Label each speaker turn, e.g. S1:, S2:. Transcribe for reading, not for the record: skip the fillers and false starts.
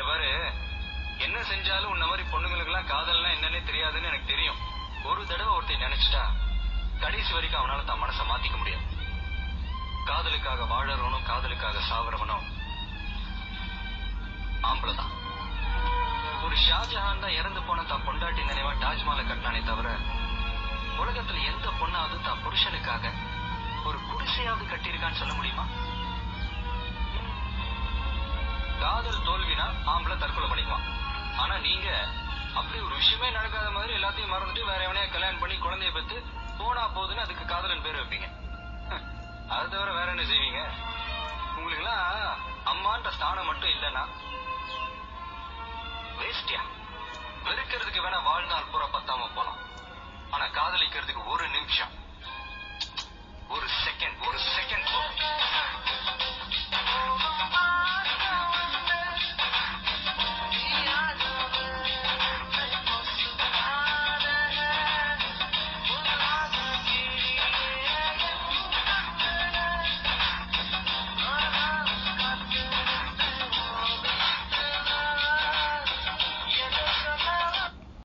S1: பாரு, என்ன செஞ்சாலும் உன்ன மாதிரி பொண்ணுங்களுக்கு எல்லாம் காதல்னா என்னன்னே தெரியாதுன்னு எனக்கு தெரியும். ஒரு தடவை ஒருத்தி நினைச்சிட்டா கடைசி வரைக்கும் அவனால தான் மனசை மாத்திக்க முடியாது. காதலுக்காக வாழறவனும் காதலுக்காக சாவறவனும் ஆம்பளதான். ஒரு ஷாஜஹான் தான் இறந்து போன தான் பொண்டாட்டி நினைவா தாஜ்மஹாலை கட்டினானே தவிர உலகத்துல எந்த பொண்ணாவது தான் புருஷனுக்காக ஒரு குடிசையாவது கட்டியிருக்கான்னு சொல்ல முடியுமா? காதல் தோல்வினா ஆம்பளை தற்கொலை பண்ணிக்குவான். ஆனா நீங்க அப்படி ஒரு விஷயமே நடக்காத மாதிரி எல்லாத்தையும் மறந்துட்டு வேற எவனையா கல்யாணம் பண்ணி குழந்தைய பெற்று போனா போதுன்னு அதுக்கு காதலன் பேர் வைப்பீங்க. அது தவிர வேற என்ன செய்வீங்க? உங்களுக்கு எல்லாம் அம்மான்ற ஸ்தானம் மட்டும் இல்லைன்னா வேஸ்டியா. வெறுக்கிறதுக்கு வேணா வாழ்நாள் பூரா பத்தாம போலாம். ஆனா காதலிக்கிறதுக்கு ஒரு நிமிஷம், ஒரு செகண்ட் போதும்.